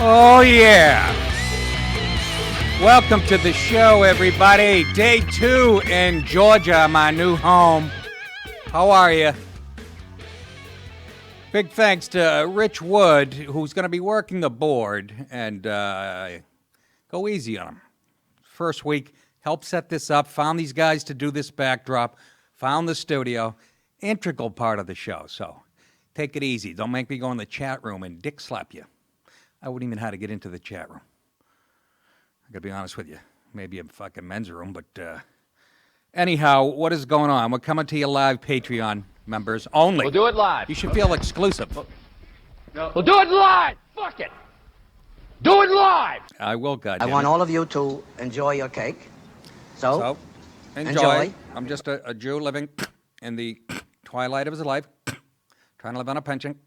Oh, yeah. Welcome to the show, everybody. Day 2 in Georgia, my new home. How are you? Big thanks to Rich Wood, who's going to be working the board, and go easy on him. First week, helped set this up, found these guys to do this backdrop, found the studio, integral part of the show. So take it easy. Don't make me go in the chat room and dick slap you. I wouldn't even know how to get into the chat room. I gotta be honest with you. Maybe a fucking men's room, but anyhow, what is going on? We're coming to you live, Patreon members only. We'll do it live. You should feel exclusive. We'll do it live. Fuck it. Do it live. I will, goddamn. I want all of you to enjoy your cake. So enjoy. I'm just a Jew living in the twilight of his life, trying to live on a pension.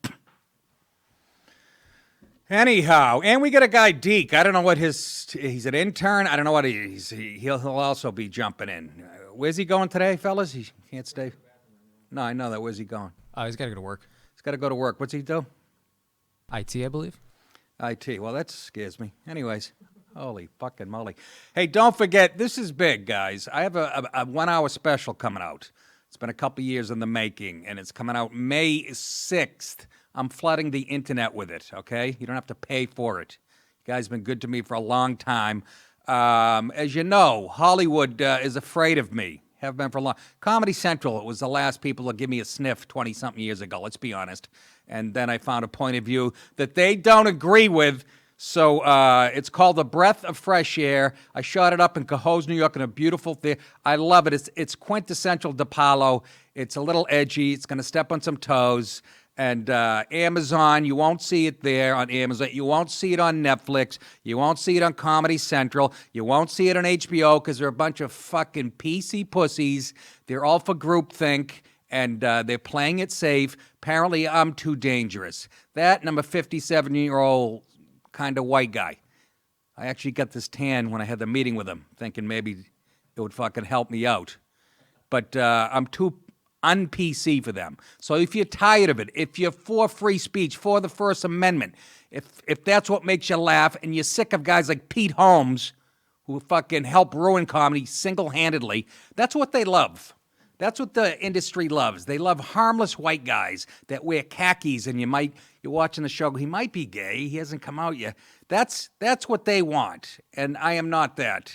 Anyhow, and we got a guy, Deke. I don't know what he's an intern. I don't know what he'll also be jumping in. Where's he going today, fellas? He can't stay. No, I know that. Where's he going? He's got to go to work. He's got to go to work. What's he do? IT, I believe. IT. Well, that scares me. Anyways, holy fucking moly. Hey, don't forget, this is big, guys. I have a 1 hour special coming out. It's been a couple years in the making, and it's coming out May 6th. I'm flooding the internet with it, okay? You don't have to pay for it. You guys have been good to me for a long time. As you know, Hollywood is afraid of me. Have been for a long. Comedy Central, it was the last people to give me a sniff 20-something years ago, let's be honest. And then I found a point of view that they don't agree with. So it's called A Breath of Fresh Air. I shot it up in Cohoes, New York, in a beautiful theater. I love it. It's quintessential DiPaolo. It's a little edgy. It's going to step on some toes. And Amazon, you won't see it there on Amazon. You won't see it on Netflix. You won't see it on Comedy Central. You won't see it on HBO because they're a bunch of fucking PC pussies. They're all for groupthink, and they're playing it safe. Apparently, I'm too dangerous. That, and I'm a 57-year-old kind of white guy. I actually got this tan when I had the meeting with him, thinking maybe it would fucking help me out. But I'm too un-PC for them. So if you're tired of it, if you're for free speech, for the First Amendment, if that's what makes you laugh, and you're sick of guys like Pete Holmes, who fucking help ruin comedy single-handedly, that's what they love. That's what the industry loves. They love harmless white guys that wear khakis, and you're watching the show, he might be gay, he hasn't come out yet. That's what they want, and I am not that,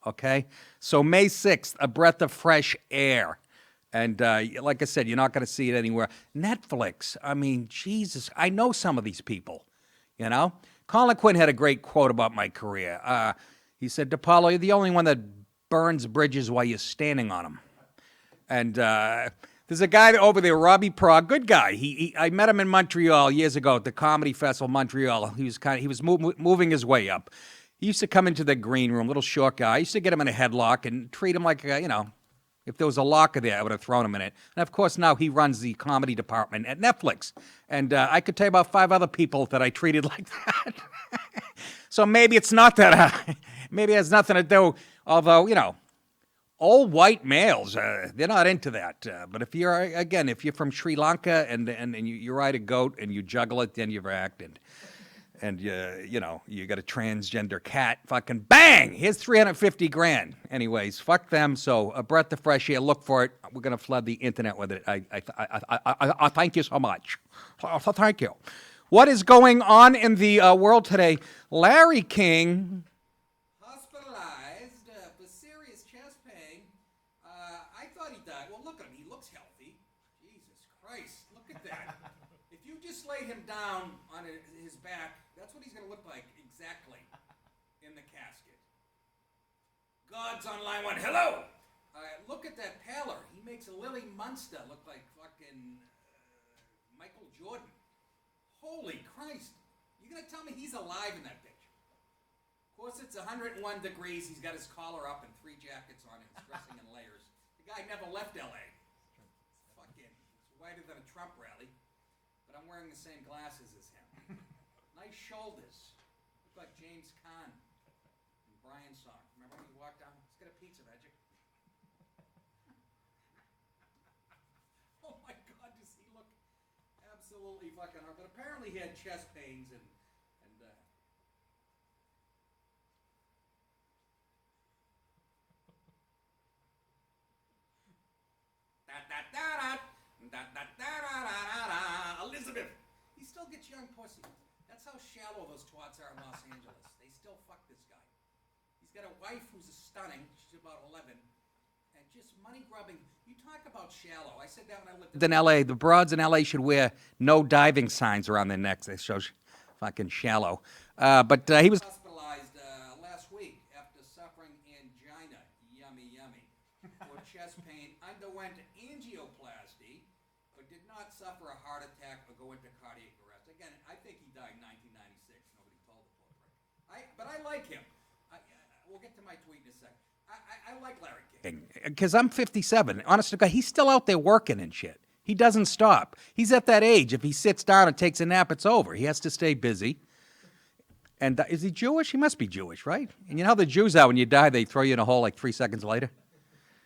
okay? So May 6th, A Breath of Fresh Air. And like I said, you're not going to see it anywhere. Netflix, I mean, Jesus, I know some of these people, you know? Colin Quinn had a great quote about my career. He said, DiPaolo, you're the only one that burns bridges while you're standing on them. And there's a guy over there, Robbie Prague, good guy. I met him in Montreal years ago at the Comedy Festival in Montreal. He was moving his way up. He used to come into the green room, little short guy. I used to get him in a headlock and treat him like, if there was a locker there, I would have thrown him in it. And, of course, now he runs the comedy department at Netflix. And I could tell you about 5 other people that I treated like that. So maybe it's not that. Maybe it has nothing to do. Although, old white males, they're not into that. But if you're from Sri Lanka and you ride a goat and you juggle it, then you've acted. And you got a transgender cat, fucking bang! Here's $350,000. Anyways, fuck them. So A Breath of Fresh Air, look for it. We're gonna flood the internet with it. I thank you so much. Thank you. What is going on in the world today? Larry King, hospitalized for serious chest pain. I thought he died. Well, look at him. He looks healthy. Jesus Christ, look at that. If you just laid him down on his back, that's what he's going to look like exactly in the casket. God's on line 1. Hello! Look at that pallor. He makes a Lily Munster look like fucking Michael Jordan. Holy Christ. You're going to tell me he's alive in that picture? Of course, it's 101 degrees. He's got his collar up and 3 jackets on and he's dressing in layers. The guy never left L.A. Fucking, it's whiter than a Trump rally. But I'm wearing the same glasses as him. Nice shoulders. Look like James Caan in Brian's song. Remember when he walked down? Let's get a pizza, Magic. Oh my God, does he look absolutely fucking hard. But apparently he had chest pains and conservative. He still gets young pussy. That's how shallow those twats are in Los Angeles. They still fuck this guy. He's got a wife who's stunning. She's about 11. And just money grubbing. You talk about shallow. I said that when I lived in L.A. The broads in L.A. should wear no diving signs around their necks. They show fucking shallow. But he was hospitalized last week after suffering angina. Yummy, yummy. For chest pain. Underwent angioplasty. But did not suffer a heart attack or go into cardiac arrest. Again, I think he died in 1996. Nobody told the poor prick. But I like him. We'll get to my tweet in a second. I like Larry King. Because I'm 57. Honest to God, he's still out there working and shit. He doesn't stop. He's at that age. If he sits down and takes a nap, it's over. He has to stay busy. And is he Jewish? He must be Jewish, right? And you know how the Jews are, when you die, they throw you in a hole like 3 seconds later?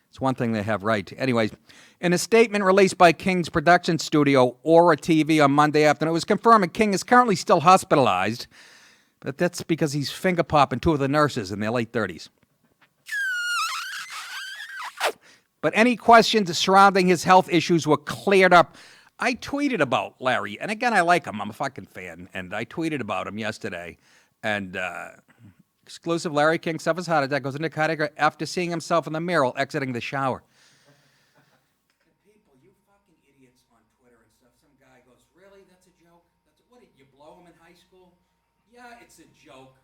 It's one thing they have right. Anyways, in a statement released by King's production studio, Aura TV, on Monday afternoon, it was confirmed that King is currently still hospitalized, but that's because he's finger-popping 2 of the nurses in their late 30s. But any questions surrounding his health issues were cleared up. I tweeted about Larry, and again, I like him. I'm a fucking fan, and I tweeted about him yesterday. And exclusive, Larry King suffers heart attack, goes into cardiac after seeing himself in the mirror while exiting the shower. People, you fucking idiots on Twitter and stuff. Some guy goes, really? That's a joke? What, did you blow him in high school? Yeah, it's a joke.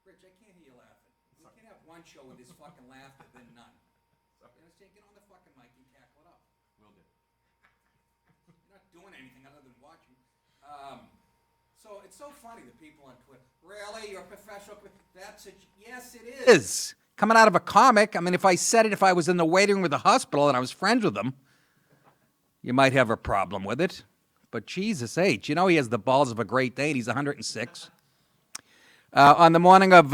Rich, I can't hear you laughing. We can't have one show with this fucking laughter, then none. You understand? Get on the fucking mic and tackle it up. Will do. You're not doing anything other than watching. So it's so funny, the people on Twitter. Really? You're a professional? That's it. Yes, it is. Coming out of a comic. I mean, if I said it, if I was in the waiting room of the hospital and I was friends with them, you might have a problem with it. But Jesus H, you know he has the balls of a Great Dane. He's 106. On the morning of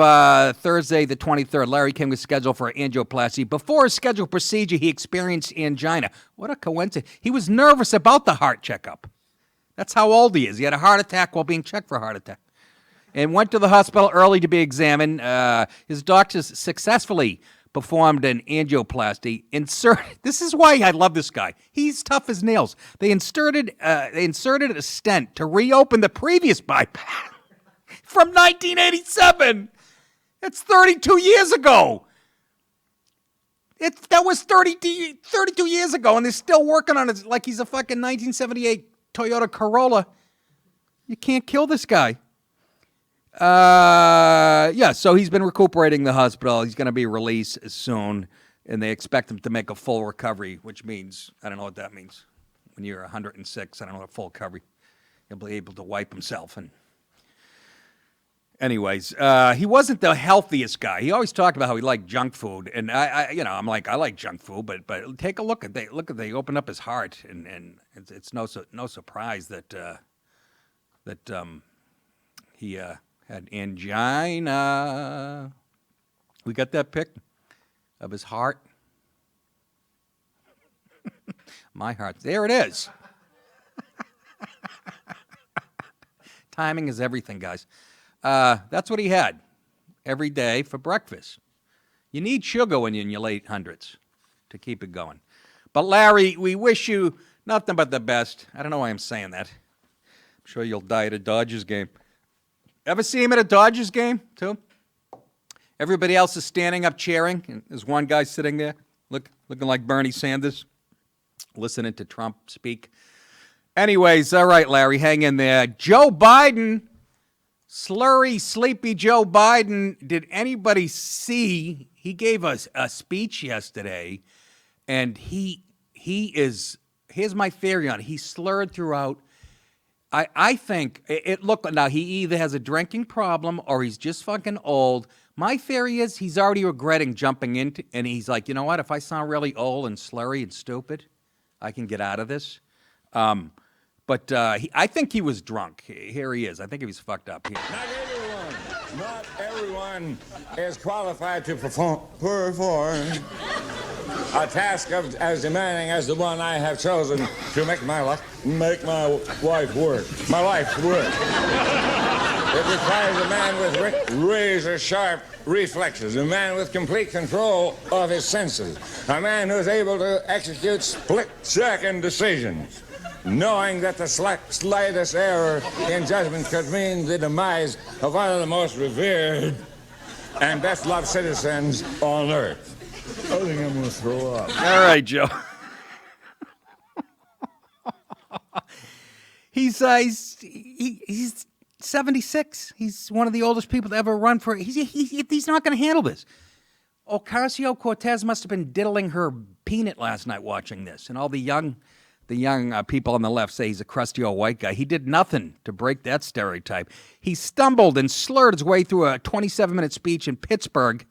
Thursday, the 23rd, Larry King was scheduled for angioplasty. Before his scheduled procedure, he experienced angina. What a coincidence. He was nervous about the heart checkup. That's how old he is. He had a heart attack while being checked for a heart attack. And went to the hospital early to be examined. His doctors successfully performed an angioplasty. This is why I love this guy. He's tough as nails. They inserted a stent to reopen the previous bypass. From 1987. It's 32 years ago. That was 32 years ago, and they're still working on it like he's a fucking 1978 Toyota Corolla. You can't kill this guy. So he's been recuperating in the hospital. He's going to be released soon, and they expect him to make a full recovery, which means, I don't know what that means. When you're 106, I don't know what full recovery. He'll be able to wipe himself and... Anyways, he wasn't the healthiest guy. He always talked about how he liked junk food, and I'm like, I like junk food, but take a look at they opened up his heart, and it's no surprise that he had angina. We got that pic of his heart. My heart, there it is. Timing is everything, guys. That's what he had every day for breakfast. You need sugar when you're in your late hundreds to keep it going. But Larry, we wish you nothing but the best. I don't know why I'm saying that. I'm sure you'll die at a Dodgers game. Ever see him at a Dodgers game, too? Everybody else is standing up cheering, and there's one guy sitting there looking like Bernie Sanders, listening to Trump speak. Anyways, all right, Larry, hang in there. Joe Biden... Slurry, sleepy Joe Biden, did anybody see, he gave us a speech yesterday, and here's my theory on it. He slurred throughout. I think it looked, now he either has a drinking problem or he's just fucking old. My theory is he's already regretting jumping into, and he's like, you know what, if I sound really old and slurry and stupid, I can get out of this. But I think he was drunk. Here he is. I think he was fucked up. Here. Not everyone is qualified to perform a task as demanding as the one I have chosen to make my life work. My life work. It requires a man with razor-sharp reflexes, a man with complete control of his senses, a man who's able to execute split-second decisions. knowing that the slightest error in judgment could mean the demise of one of the most revered and best-loved citizens on earth. I think I'm going to throw up. All right, Joe. He's 76. He's one of the oldest people to ever run for. He's not going to handle this. Ocasio-Cortez must have been diddling her peanut last night watching this, and all the young people on the left say he's a crusty old white guy. He did nothing to break that stereotype. He stumbled and slurred his way through a 27-minute speech in Pittsburgh,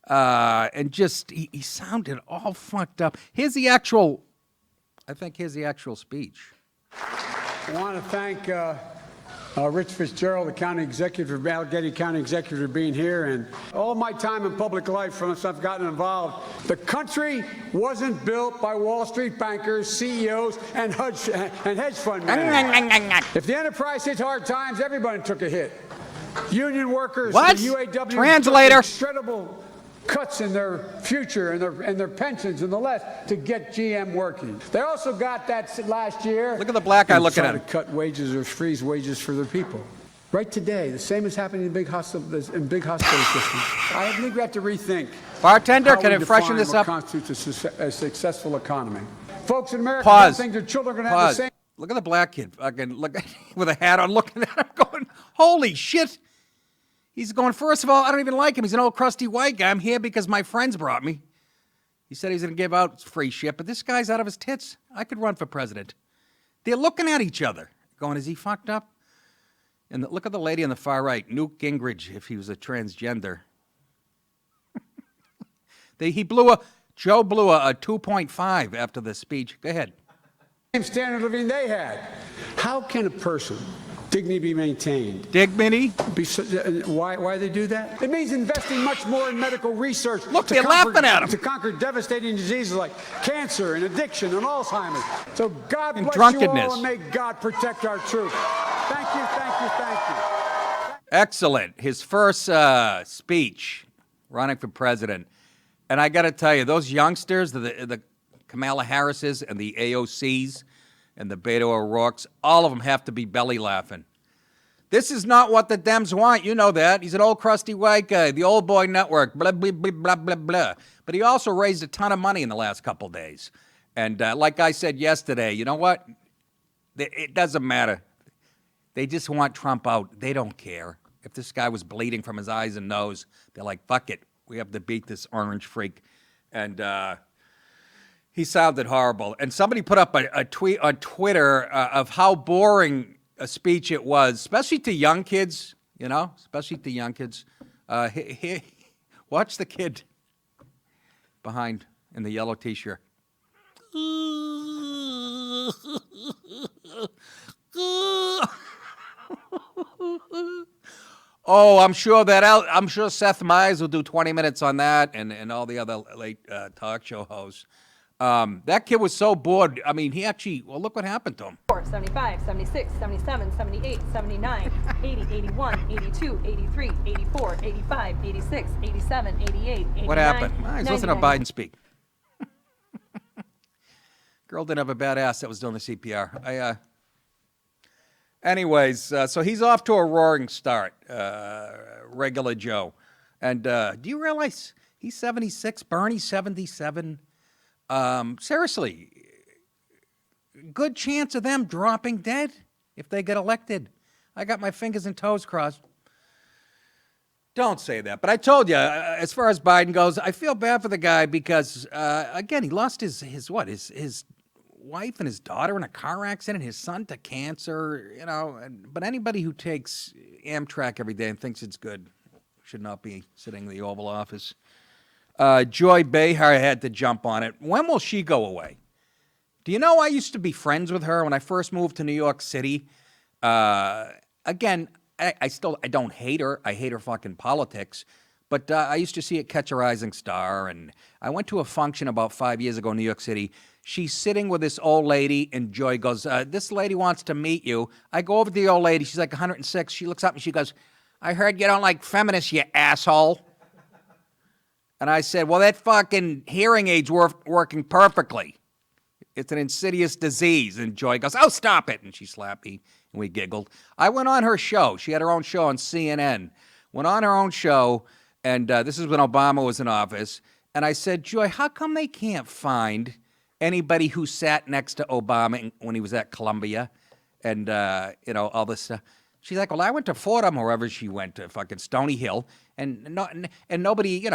and just he sounded all fucked up. Here's the actual speech. I want to thank Rich Fitzgerald, the county executive, Allegheny County executive, for being here, and all my time in public life from since I've gotten involved. The country wasn't built by Wall Street bankers, CEOs, and hedge fund managers. If the enterprise hit hard times, everybody took a hit. Union workers, What? the UAW, Translator. took incredible cuts in their future and their pensions and the less to get GM working. They also got that last year. Look at the black guy looking at him. To cut wages or freeze wages for their people. Right today, the same is happening in big hospital systems. I think we have to rethink. Bartender, how can we it freshen define this what up? constitutes a successful economy. Folks in America Pause. don't think their children are going to have the Pause. same. Look at the black kid, fucking look with a hat on, looking at him, going, "Holy shit!" He's going, first of all, I don't even like him. He's an old crusty white guy. I'm here because my friends brought me. He said he's going to give out free shit, but this guy's out of his tits. I could run for president. They're looking at each other, going, is he fucked up? And look at the lady on the far right, Newt Gingrich, if he was a transgender. Joe blew a 2.5 after the speech. Go ahead. Same standard of living they had. How can a person dignity be maintained? Dignity? Why they do that? It means investing much more in medical research. Look, they're laughing at him. To conquer devastating diseases like cancer and addiction and Alzheimer's. So God bless you drunkenness. all, and may God protect our troops. Thank you, thank you, thank you. Excellent. His first speech running for president. And I got to tell you, those youngsters, the Kamala Harrises and the AOCs and the Beto O'Rourke's, all of them have to be belly laughing. This is not what the Dems want. You know that. He's an old crusty white guy, the old boy network, blah, blah, blah, blah, blah, blah. But he also raised a ton of money in the last couple days. And like I said yesterday, you know what? It doesn't matter. They just want Trump out. They don't care. If this guy was bleeding from his eyes and nose, they're like, fuck it. We have to beat this orange freak. And he sounded horrible. And somebody put up a tweet on Twitter of how boring a speech it was, especially to young kids, you know, especially to young kids. Watch the kid behind in the yellow T-shirt. Oh, I'm sure Seth Meyers will do 20 minutes on that, and all the other late talk show hosts. That kid was so bored. I mean, look what happened to him. 75, 76, 77, 78, 79, 80, 81, 82, 83, 84, 85, 86, 87, 88, 89. What happened? He's listening to Biden speak. Girl didn't have a bad ass that was doing the CPR. Anyways, so he's off to a roaring start, regular Joe. And do you realize he's 76, Bernie's 77? Seriously, good chance of them dropping dead if they get elected. I got my fingers and toes crossed. Don't say that. But I told you, as far as Biden goes, I feel bad for the guy because, again, he lost his wife and his daughter in a car accident, his son to cancer, you know. But anybody who takes Amtrak every day and thinks it's good should not be sitting in the Oval Office. Joy Behar had to jump on it. When will she go away? Do you know I used to be friends with her when I first moved to New York City? Again, I don't hate her. I hate her fucking politics. But I used to see it Catch a Rising Star, and I went to a function about 5 years ago in New York City. She's sitting with this old lady, and Joy goes, this lady wants to meet you. I go over to the old lady. She's like 106. She looks up and she goes, I heard you don't like feminists, you asshole. And I said, well, that fucking hearing aid's working perfectly. It's an insidious disease. And Joy goes, oh, stop it. And she slapped me, and we giggled. I went on her show. She had her own show on CNN. Went on her own show, and this is when Obama was in office. And I said, Joy, how come they can't find anybody who sat next to Obama when he was at Columbia and, all this stuff? She's like, well, I went to Fordham, wherever she went, to fucking Stony Hill, and nobody,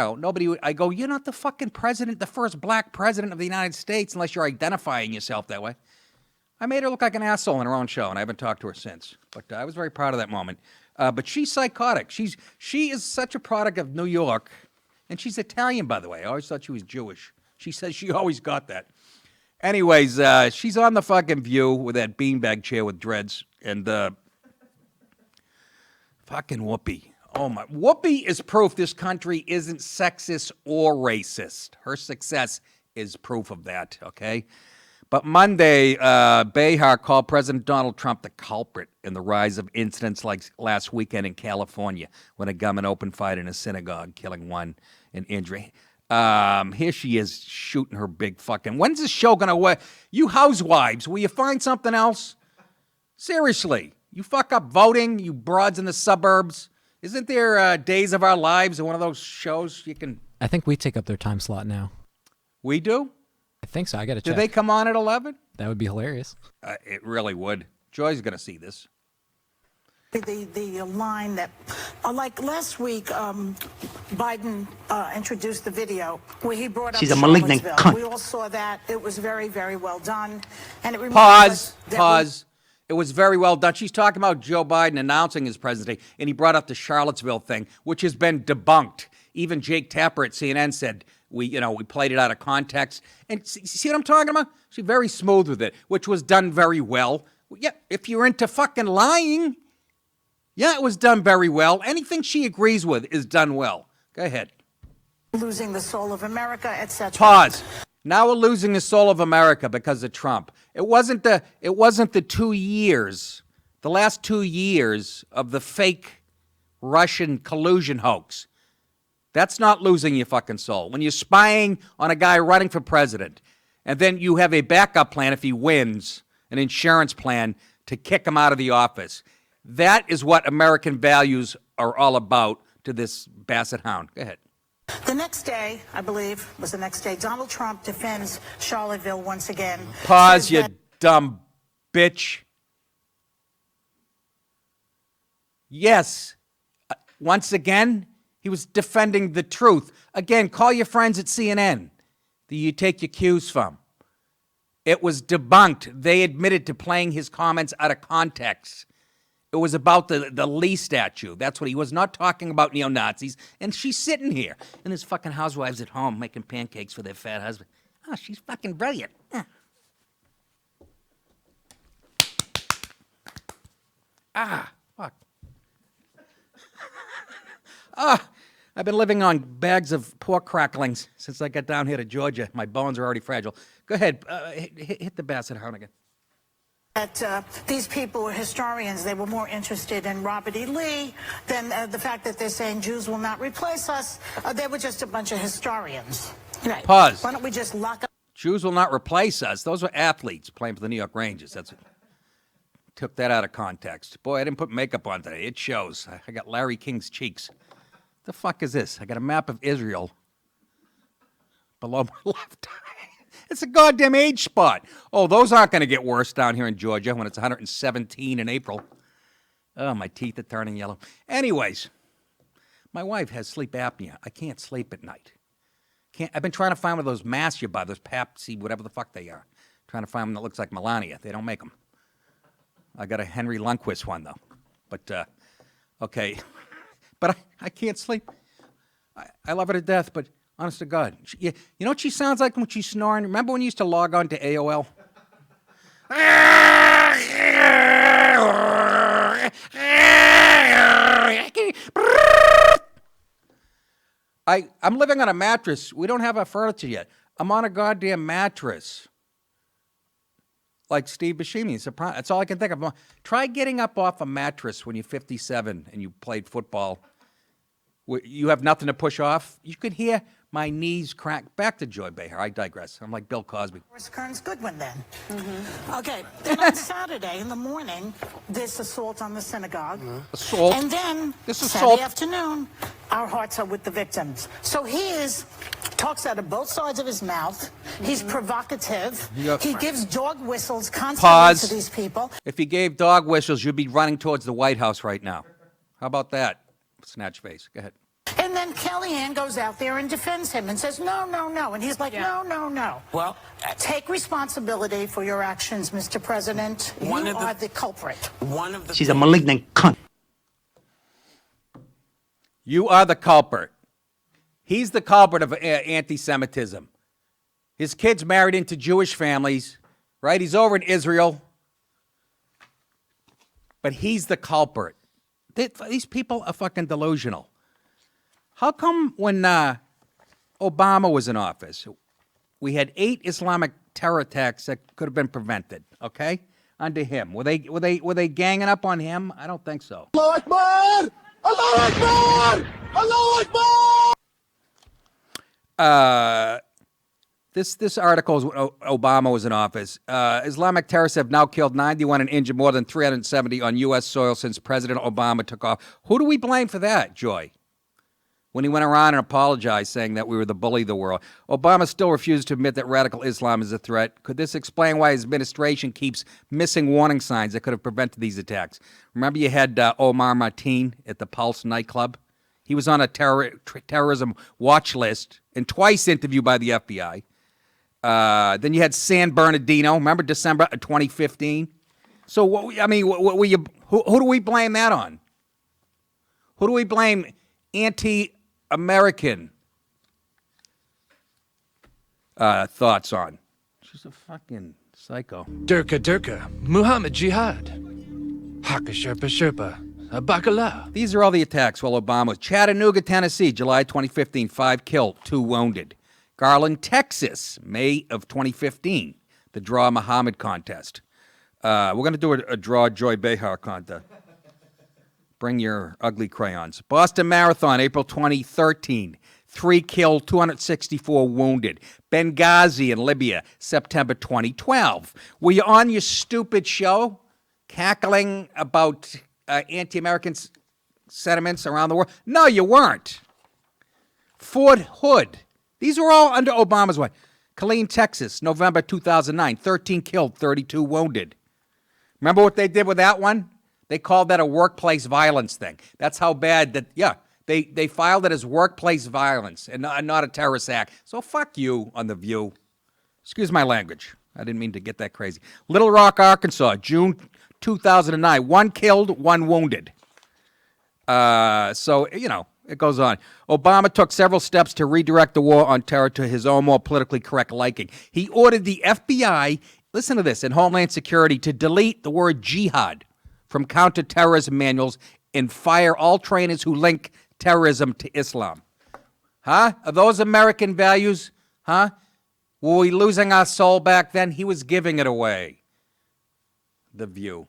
I go, you're not the fucking president, the first black president of the United States, unless you're identifying yourself that way. I made her look like an asshole in her own show, and I haven't talked to her since. But I was very proud of that moment. But she's psychotic. She is such a product of New York, and she's Italian, by the way. I always thought she was Jewish. She says she always got that. Anyways, she's on the fucking View with that beanbag chair with dreads, and fucking Whoopi. Oh my, Whoopi is proof this country isn't sexist or racist. Her success is proof of that, okay? But Monday, Behar called President Donald Trump the culprit in the rise of incidents like last weekend in California when a gunman opened fire in a synagogue, killing one and injuring. Here she is shooting her big fucking... When's this show going to work? You housewives, will you find something else? Seriously. You fuck up voting, you broads in the suburbs. Isn't there Days of Our Lives in one of those shows you can... I think we take up their time slot now. We do? I think so. I got to check. Do they come on at 11? That would be hilarious. It really would. Joy's going to see this. The line that, like last week, Biden introduced the video where he brought up She's a malignant cunt. We all saw that. It was very, very well done. And it Pause. It was very well done. She's talking about Joe Biden announcing his presidency, and he brought up the Charlottesville thing, which has been debunked. Even Jake Tapper at CNN said we played it out of context. And see what I'm talking about? She's very smooth with it, which was done very well. Yeah, if you're into fucking lying, yeah, it was done very well. Anything she agrees with is done well. Go ahead. Losing the soul of America, etc. Pause. Now we're losing the soul of America because of Trump. It wasn't the 2 years, the last 2 years of the fake Russian collusion hoax. That's not losing your fucking soul. When you're spying on a guy running for president, and then you have a backup plan if he wins, an insurance plan to kick him out of the office. That is what American values are all about to this basset hound. Go ahead. The next day, I believe, was the next day, Donald Trump defends Charlottesville once again. Pause, you dumb bitch. Yes, once again, he was defending the truth. Again, call your friends at CNN that you take your cues from. It was debunked. They admitted to playing his comments out of context. It was about the Lee statue. That's what he was not talking about neo-Nazis. And she's sitting here. And his fucking housewives at home making pancakes for their fat husband. Oh, she's fucking brilliant. Fuck. I've been living on bags of pork cracklings since I got down here to Georgia. My bones are already fragile. Go ahead. Hit the basset hound again. That these people were historians. They were more interested in Robert E. Lee than the fact that they're saying Jews will not replace us. They were just a bunch of historians. Right. Pause. Why don't we just lock up? Jews will not replace us. Those were athletes playing for the New York Rangers. Took that out of context. Boy, I didn't put makeup on today. It shows. I got Larry King's cheeks. The fuck is this? I got a map of Israel below my left eye. It's a goddamn age spot. Oh, those aren't going to get worse down here in Georgia when it's 117 in April. Oh, my teeth are turning yellow. Anyways, my wife has sleep apnea. I can't sleep at night. I've been trying to find one of those masks you buy, those Pepsi, whatever the fuck they are. Trying to find one that looks like Melania. They don't make them. I got a Henry Lundqvist one, though. But, okay. But I can't sleep. I love her to death, but honest to God. You know what she sounds like when she's snoring? Remember when you used to log on to AOL? I'm living on a mattress. We don't have our furniture yet. I'm on a goddamn mattress. Like Steve Buscemi. That's all I can think of. Try getting up off a mattress when you're 57 and you played football You have nothing to push off. You could hear my knees crack. Back to Joy Behar. I digress. I'm like Bill Cosby. Kearns Goodwin then. Okay, then on Saturday in the morning, this assault on the synagogue. Assault. And then This Saturday assault. afternoon, our hearts are with the victims. So talks out of both sides of his mouth. He's provocative. He gives dog whistles constantly Pause. to these people. If he gave dog whistles, you'd be running towards the White House right now. How about that? Snatch face. Go ahead. And then Kellyanne goes out there and defends him and says, no, no, no. And he's like, no, no, no. Well, take responsibility for your actions, Mr. President. You are the culprit. She's a malignant cunt. You are the culprit. He's the culprit of anti-Semitism. His kids married into Jewish families, right? He's over in Israel. But he's the culprit. These people are fucking delusional. How come when Obama was in office, we had 8 Islamic terror attacks that could have been prevented, okay? Under him. Were they ganging up on him? I don't think so. Allahu Akbar! Allahu Akbar! Allahu Akbar! This article is when Obama was in office. Islamic terrorists have now killed 91 and injured more than 370 on U.S. soil since President Obama took off. Who do we blame for that, Joy? When he went around and apologized, saying that we were the bully of the world. Obama still refused to admit that radical Islam is a threat. Could this explain why his administration keeps missing warning signs that could have prevented these attacks? Remember you had Omar Martin at the Pulse nightclub? He was on a terrorism watch list and twice interviewed by the FBI. Then you had San Bernardino. Remember December of 2015? So, who do we blame that on? Who do we blame anti-American thoughts on? She's a fucking psycho. Durka, Muhammad Jihad, Haka Sherpa Sherpa, Bacala. These are all the attacks while Obama was. Chattanooga, Tennessee, July 2015, 5 killed, 2 wounded. Garland, Texas, May of 2015, the Draw Muhammad contest. We're going to do a Draw Joy Behar contest. Bring your ugly crayons. Boston Marathon, April 2013, 3 killed, 264 wounded. Benghazi in Libya, September 2012. Were you on your stupid show cackling about anti-American sentiments around the world? No, you weren't. Fort Hood. These were all under Obama's way. Killeen, Texas, November 2009, 13 killed, 32 wounded. Remember what they did with that one? They called that a workplace violence thing. That's how bad that, they filed it as workplace violence and not a terrorist act. So fuck you on The View. Excuse my language. I didn't mean to get that crazy. Little Rock, Arkansas, June 2009, 1 killed, 1 wounded. It goes on. Obama took several steps to redirect the war on terror to his own more politically correct liking. He ordered the FBI, listen to this, and Homeland Security to delete the word jihad from counterterrorism manuals and fire all trainers who link terrorism to Islam. Huh? Are those American values? Huh? Were we losing our soul back then? He was giving it away. The View.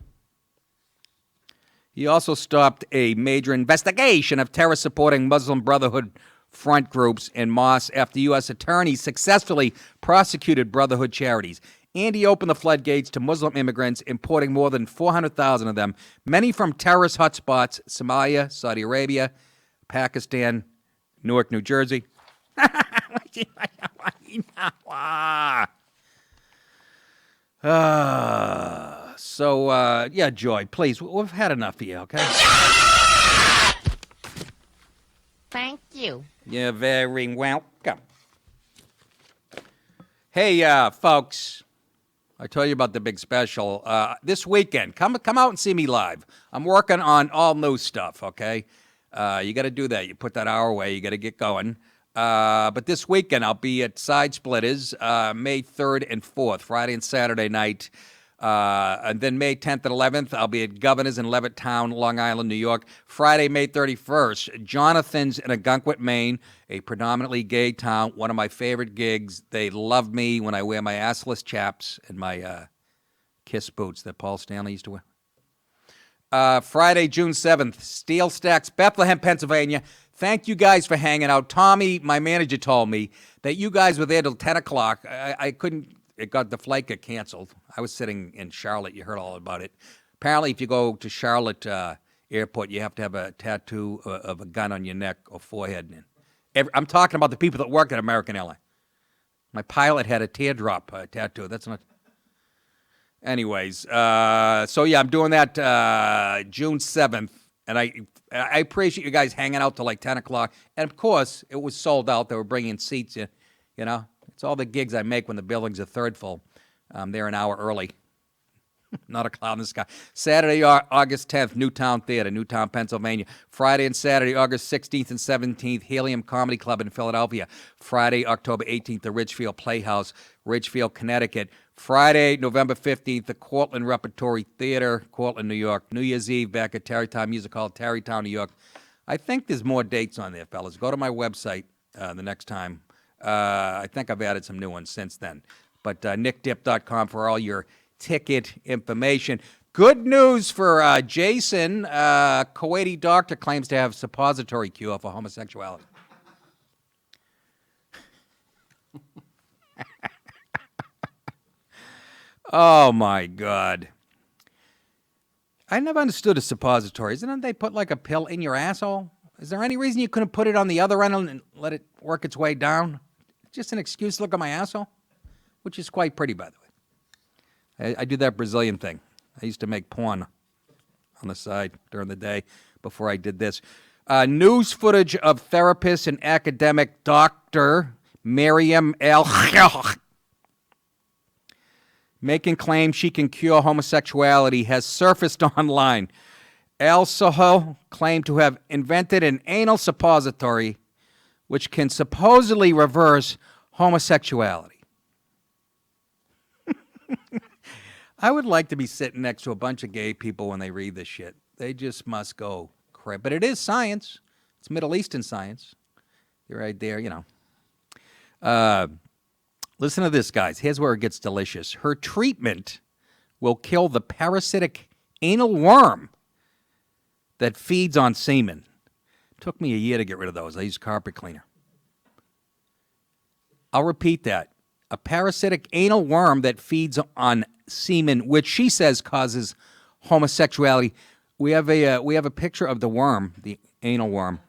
He also stopped a major investigation of terror-supporting Muslim Brotherhood front groups and mosques after U.S. attorneys successfully prosecuted Brotherhood charities. And he opened the floodgates to Muslim immigrants, importing more than 400,000 of them, many from terrorist hotspots, Somalia, Saudi Arabia, Pakistan, Newark, New Jersey. Joy, please, we've had enough of you, okay? Thank you. You're very welcome. Hey, folks, I told you about the big special. This weekend, come out and see me live. I'm working on all new stuff, okay? You got to do that. You put that hour away. You got to get going. But this weekend, I'll be at Side Splitters, May 3rd and 4th, Friday and Saturday night. And then May 10th and 11th, I'll be at Governor's in Levittown, Long Island, New York. Friday, May 31st, Jonathan's in Agunquit, Maine, a predominantly gay town, one of my favorite gigs. They love me when I wear my assless chaps and my Kiss boots that Paul Stanley used to wear. Friday, June 7th, Steel Stacks, Bethlehem, Pennsylvania. Thank you guys for hanging out. Tommy, my manager, told me that you guys were there till 10 o'clock. I couldn't, the flight got canceled. I was sitting in Charlotte. You heard all about it. Apparently, if you go to Charlotte airport, you have to have a tattoo of a gun on your neck or forehead. I'm talking about the people that work at American Airlines. My pilot had a teardrop tattoo. That's not... Anyways, so yeah, I'm doing that June 7th. And I appreciate you guys hanging out till like 10 o'clock. And, of course, it was sold out. They were bringing seats in. You know, it's all the gigs I make when the buildings are third full. They're an hour early. Not a cloud in the sky. Saturday, August 10th, Newtown Theater, Newtown, Pennsylvania. Friday and Saturday, August 16th and 17th, Helium Comedy Club in Philadelphia. Friday, October 18th, the Ridgefield Playhouse, Ridgefield, Connecticut. Friday, November 15th, the Cortland Repertory Theater, Cortland, New York. New Year's Eve back at Tarrytown Music Hall, Tarrytown, New York. I think there's more dates on there, fellas. Go to my website the next time. I think I've added some new ones since then. But nickdip.com for all your ticket information. Good news for Jason. Kuwaiti doctor claims to have suppository cure for homosexuality. Oh, my God. I never understood a suppository. Isn't it they put like a pill in your asshole? Is there any reason you couldn't put it on the other end and let it work its way down? Just an excuse to look at my asshole, which is quite pretty, by the way. I do that Brazilian thing. I used to make porn on the side during the day before I did this. News footage of therapist and academic Dr. Miriam El making claims she can cure homosexuality has surfaced online. El Soho claimed to have invented an anal suppository which can supposedly reverse homosexuality. I would like to be sitting next to a bunch of gay people when they read this shit. They just must go crap. But it is science. It's Middle Eastern science. You're right there, you know. Listen to this, guys. Here's where it gets delicious. Her treatment will kill the parasitic anal worm that feeds on semen. Took me a year to get rid of those. I used carpet cleaner. I'll repeat that. A parasitic anal worm that feeds on semen, which she says causes homosexuality. We have a picture of the worm, the anal worm,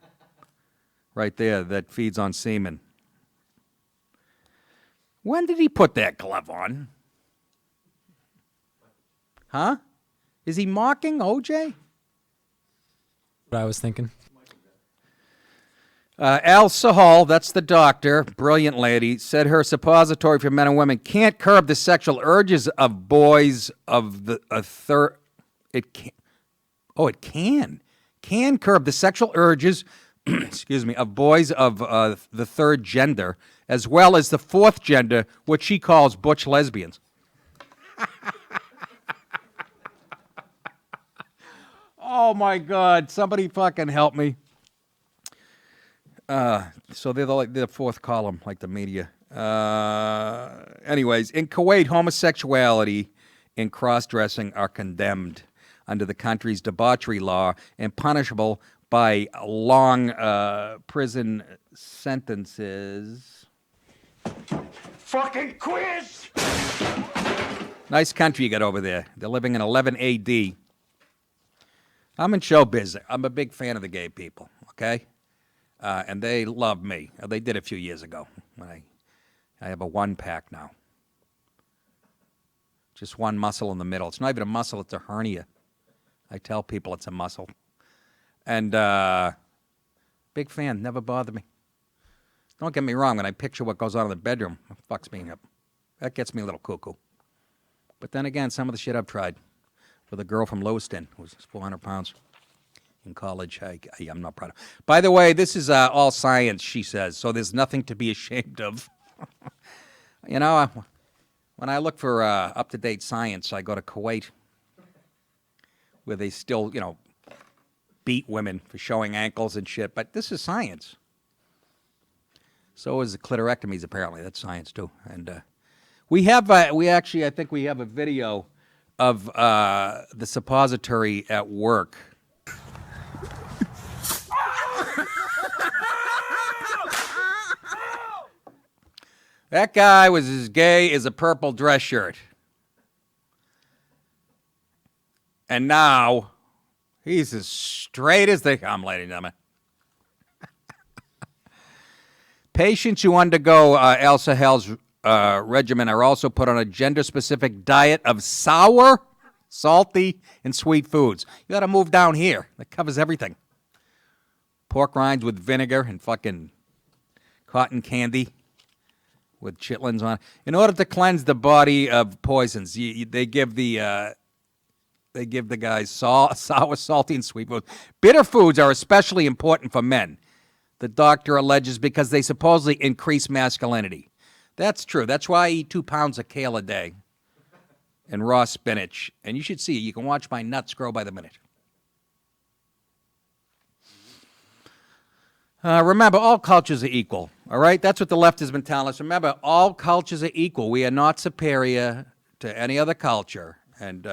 right there that feeds on semen. When did he put that glove on? Huh? Is he mocking OJ? What I was thinking. Al Sahal, that's the doctor, brilliant lady, said her suppository for men and women can't curb the sexual urges of boys of a third. It can. Oh, it can. Can curb the sexual urges, excuse me, of boys of the third gender, as well as the fourth gender, which she calls butch lesbians. Oh my God! Somebody fucking help me. So they're the fourth column, like the media. Anyways, in Kuwait, homosexuality and cross-dressing are condemned under the country's debauchery law and punishable by long prison sentences. Fucking quiz! Nice country you got over there. They're living in 11 AD. I'm in showbiz. I'm a big fan of the gay people, okay? And they love me. They did a few years ago. When I have a one-pack now. Just one muscle in the middle. It's not even a muscle, it's a hernia. I tell people it's a muscle. And big fan, never bothered me. Don't get me wrong, when I picture what goes on in the bedroom, it fucks me up. That gets me a little cuckoo. But then again, some of the shit I've tried with a girl from Lewiston who was 400 pounds in college, I'm not proud of. By the way, this is all science, she says, so there's nothing to be ashamed of. You know, when I look for up-to-date science, I go to Kuwait, where they still, you know, beat women for showing ankles and shit. But this is science. So is the clitorectomies, apparently. That's science, too. And we actually, I think we have a video of the suppository at work. That guy was as gay as a purple dress shirt. And now, he's as straight as they come, ladies and gentlemen. Patients who undergo Elsa Hell's regimen are also put on a gender-specific diet of sour, salty, and sweet foods. You got to move down here. That covers everything. Pork rinds with vinegar and fucking cotton candy with chitlins on it. In order to cleanse the body of poisons, they give the guys sour, salty, and sweet foods. Bitter foods are especially important for men, the doctor alleges, because they supposedly increase masculinity. That's true. That's why I eat 2 pounds of kale a day and raw spinach. And you should see, you can watch my nuts grow by the minute. Remember, all cultures are equal, all right? That's what the left has been telling us. Remember, all cultures are equal. We are not superior to any other culture. And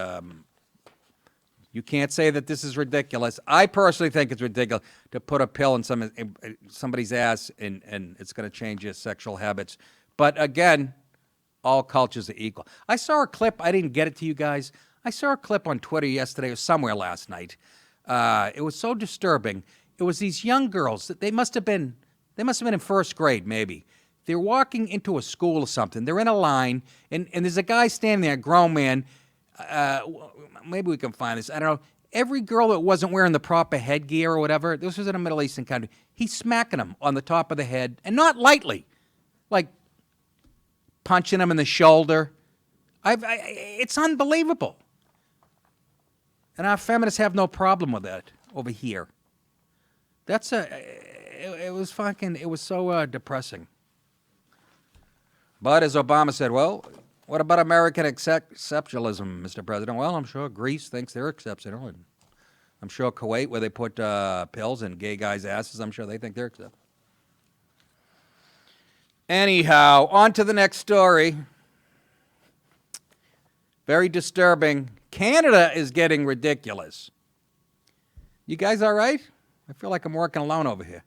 you can't say that this is ridiculous. I personally think it's ridiculous to put a pill in somebody's ass and it's going to change your sexual habits. But again, all cultures are equal. I saw a clip. I didn't get it to you guys. I saw a clip on Twitter yesterday or somewhere last night. It was so disturbing. It was these young girls. They must have been in first grade, maybe. They're walking into a school or something. They're in a line, and there's a guy standing there, a grown man. Maybe we can find this. I don't know. Every girl that wasn't wearing the proper headgear or whatever, this was in a Middle Eastern country, he's smacking them on the top of the head, and not lightly, like punching them in the shoulder. It's unbelievable. And our feminists have no problem with that over here. It was so depressing. But as Obama said, well, what about American exceptionalism, Mr. President? Well, I'm sure Greece thinks they're exceptional. And I'm sure Kuwait, where they put pills in gay guys' asses, I'm sure they think they're exceptional. Anyhow, on to the next story. Very disturbing. Canada is getting ridiculous. You guys all right? I feel like I'm working alone over here.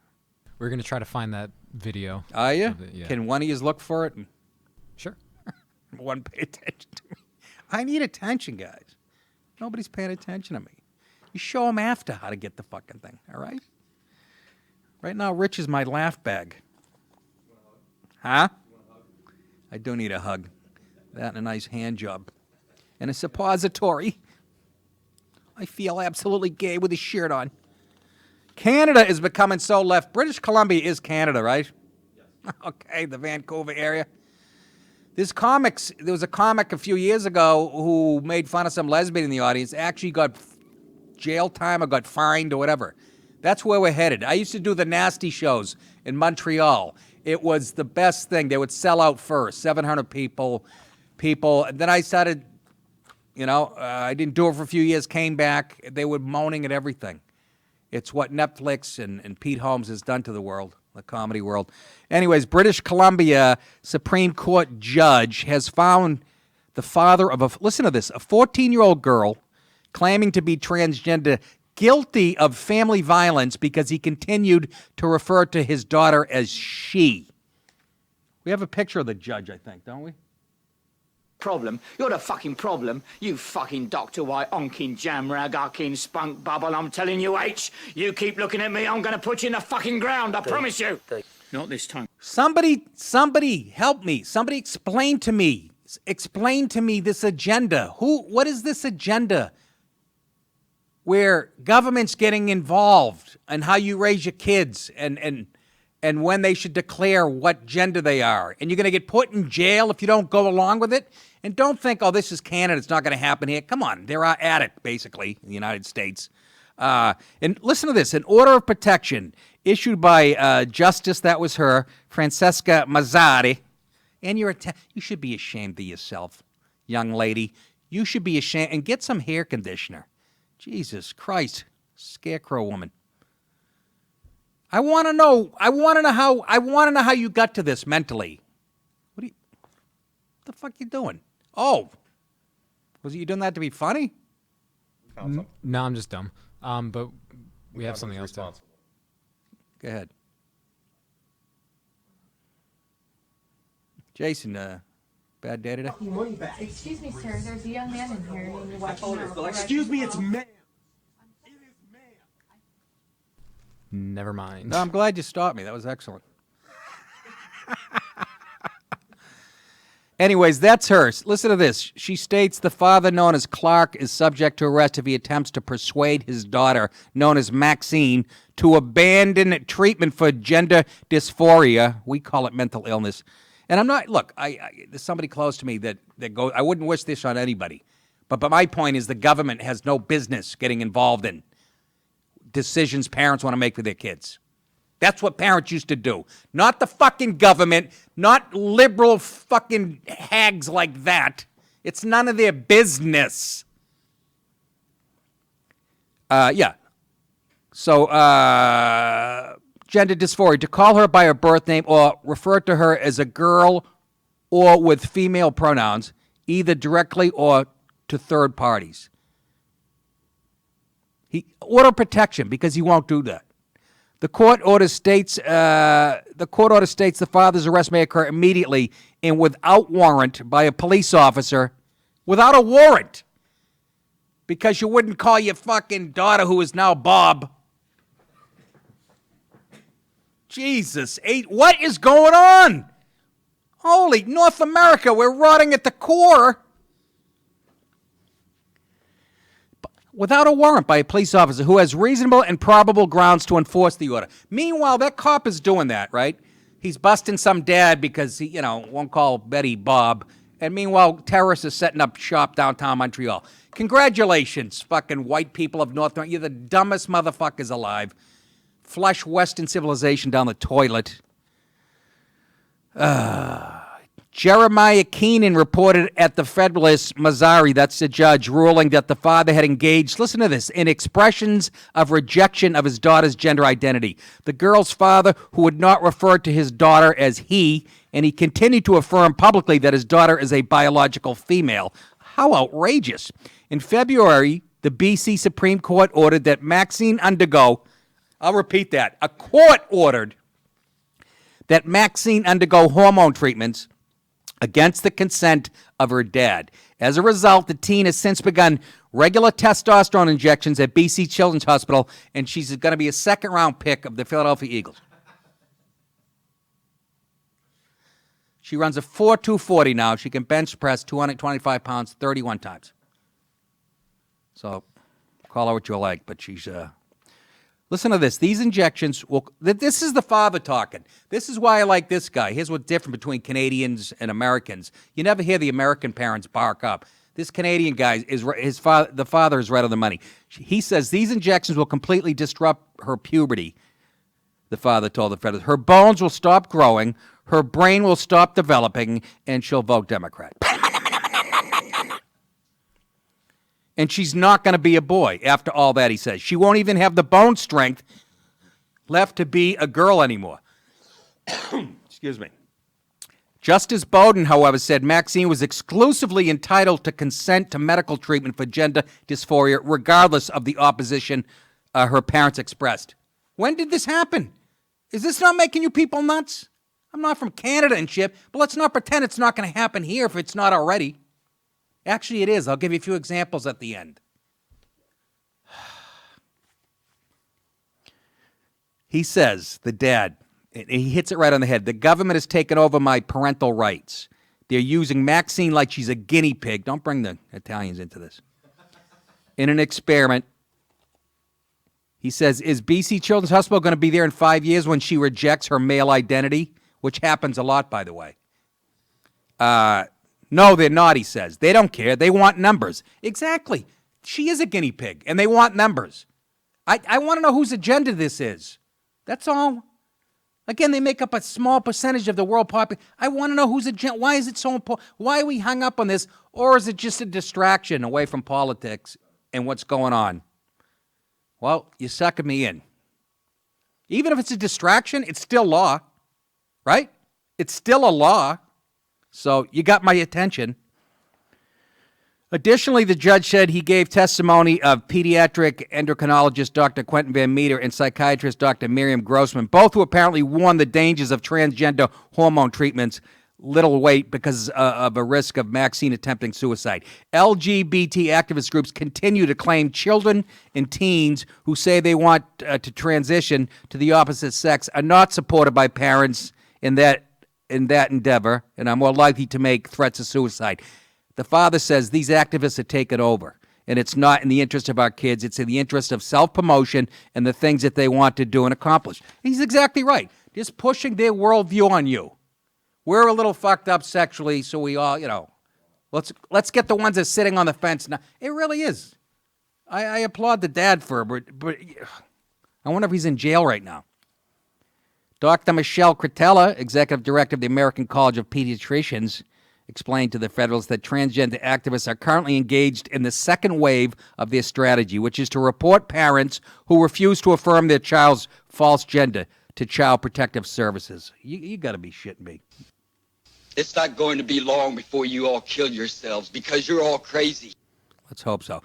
We're going to try to find that video. Are you? Yeah. Can one of you look for it? Sure. One pay attention to me. I need attention, guys. Nobody's paying attention to me. You show them after how to get the fucking thing, all right? Right now, Rich is my laugh bag. Huh? I do need a hug. That and a nice hand job. And a suppository. I feel absolutely gay with a shirt on. Canada is becoming so left. British Columbia is Canada, right? Yes. Okay, the Vancouver area. There was a comic a few years ago who made fun of some lesbian in the audience, actually got jail time or got fined or whatever. That's where we're headed. I used to do the nasty shows in Montreal. It was the best thing. They would sell out first, 700 people. And then I started, I didn't do it for a few years, came back. They were moaning at everything. It's what Netflix and Pete Holmes has done to the world, the comedy world. Anyways, British Columbia Supreme Court judge has found the father of listen to this, a 14-year-old girl claiming to be transgender guilty of family violence because he continued to refer to his daughter as she. We have a picture of the judge, I think, don't we? Problem. You're the fucking problem. You fucking Dr. White, onkin jamrag, arkin spunk bubble. I'm telling you, H, you keep looking at me, I'm going to put you in the fucking ground. I promise you. Not this time. Somebody help me. Somebody explain to me. Explain to me this agenda. What is this agenda where government's getting involved and how you raise your kids and when they should declare what gender they are. And you're going to get put in jail if you don't go along with it. And don't think, oh, this is Canada, it's not going to happen here. Come on, they're at it, basically, in the United States. And listen to this, an order of protection issued by Justice, that was her, Francesca Mazzari. And you should be ashamed of yourself, young lady. You should be ashamed. And get some hair conditioner. Jesus Christ, scarecrow woman. I want to know how you got to this mentally. What the fuck you doing? Oh, was you doing that to be funny? No, I'm just dumb. But we have something else to. Go ahead. Jason, bad day today? Excuse me, sir. There's a young man in here. And you're watching Excuse me, it's ma'am. Never mind. No, I'm glad you stopped me. That was excellent. Anyways, that's her. Listen to this. She states the father, known as Clark, is subject to arrest if he attempts to persuade his daughter, known as Maxine, to abandon treatment for gender dysphoria. We call it mental illness. And I'm not, look, there's somebody close to me that goes, I wouldn't wish this on anybody. But my point is the government has no business getting involved in decisions parents want to make for their kids. That's what parents used to do. Not the fucking government, not liberal fucking hags like that. It's none of their business. Yeah. So, gender dysphoria, to call her by her birth name or refer to her as a girl or with female pronouns, either directly or to third parties. He order protection because he won't do that. The court order states the father's arrest may occur immediately and without warrant by a police officer, without a warrant, because you wouldn't call your fucking daughter, who is now Bob. Jesus, what is going on? Holy North America, we're rotting at the core. Without a warrant by a police officer who has reasonable and probable grounds to enforce the order. Meanwhile, that cop is doing that, right? He's busting some dad because he, won't call Betty Bob. And meanwhile, terrorists are setting up shop downtown Montreal. Congratulations, fucking white people of North America. You're the dumbest motherfuckers alive. Flush Western civilization down the toilet. Jeremiah Keenan reported at the Federalist, Missouri, that's the judge, ruling that the father had engaged, listen to this, in expressions of rejection of his daughter's gender identity. The girl's father, who would not refer to his daughter as he, and he continued to affirm publicly that his daughter is a biological female. How outrageous. In February, the BC Supreme Court ordered that Maxine undergo, I'll repeat that, a court ordered that Maxine undergo hormone treatments against the consent of her dad. As a result, the teen has since begun regular testosterone injections at BC Children's Hospital, and she's going to be a second-round pick of the Philadelphia Eagles. She runs a 4.240 now. She can bench press 225 pounds 31 times. So call her what you like, but she's... Listen to this. These injections will... This is the father talking. This is why I like this guy. Here's what's different between Canadians and Americans. You never hear the American parents bark up. This Canadian guy, the father is right on the money. He says these injections will completely disrupt her puberty, the father told the Federalist. Her bones will stop growing, her brain will stop developing, and she'll vote Democrat. And she's not going to be a boy after all that, he says. She won't even have the bone strength left to be a girl anymore. Excuse me. Justice Bowden, however, said Maxine was exclusively entitled to consent to medical treatment for gender dysphoria, regardless of the opposition her parents expressed. When did this happen? Is this not making you people nuts? I'm not from Canada and shit, but let's not pretend it's not going to happen here if it's not already. Actually, it is. I'll give you a few examples at the end. He says, the dad, he hits it right on the head. The government has taken over my parental rights. They're using Maxine like she's a guinea pig. Don't bring the Italians into this. In an experiment. He says, is BC Children's Hospital going to be there in 5 years when she rejects her male identity? Which happens a lot, by the way. No, they're not, he says. They don't care. They want numbers. Exactly. She is a guinea pig, and they want numbers. I want to know whose agenda this is. That's all. Again, they make up a small percentage of the world population. I want to know whose agenda. Why is it so important? Why are we hung up on this? Or is it just a distraction away from politics and what's going on? Well, you're sucking me in. Even if it's a distraction, it's still law, right? It's still a law. So you got my attention. Additionally, the judge said he gave testimony of pediatric endocrinologist Dr. Quentin Van Meter and psychiatrist Dr. Miriam Grossman, both who apparently warned the dangers of transgender hormone treatments little weight because of a risk of Maxine attempting suicide. LGBT activist groups continue to claim children and teens who say they want to transition to the opposite sex are not supported by parents in that endeavor and are more likely to make threats of suicide. The father says these activists are taking over, and it's not in the interest of our kids. It's in the interest of self-promotion and the things that they want to do and accomplish. He's exactly right. Just pushing their worldview on you. We're a little fucked up sexually, so we all, let's get the ones that are sitting on the fence now. It really is. I applaud the dad for it, but I wonder if he's in jail right now. Dr. Michelle Cretella, executive director of the American College of Pediatricians, explained to the Federalists that transgender activists are currently engaged in the second wave of their strategy, which is to report parents who refuse to affirm their child's false gender to Child Protective Services. You got to be shitting me. It's not going to be long before you all kill yourselves because you're all crazy. Let's hope so.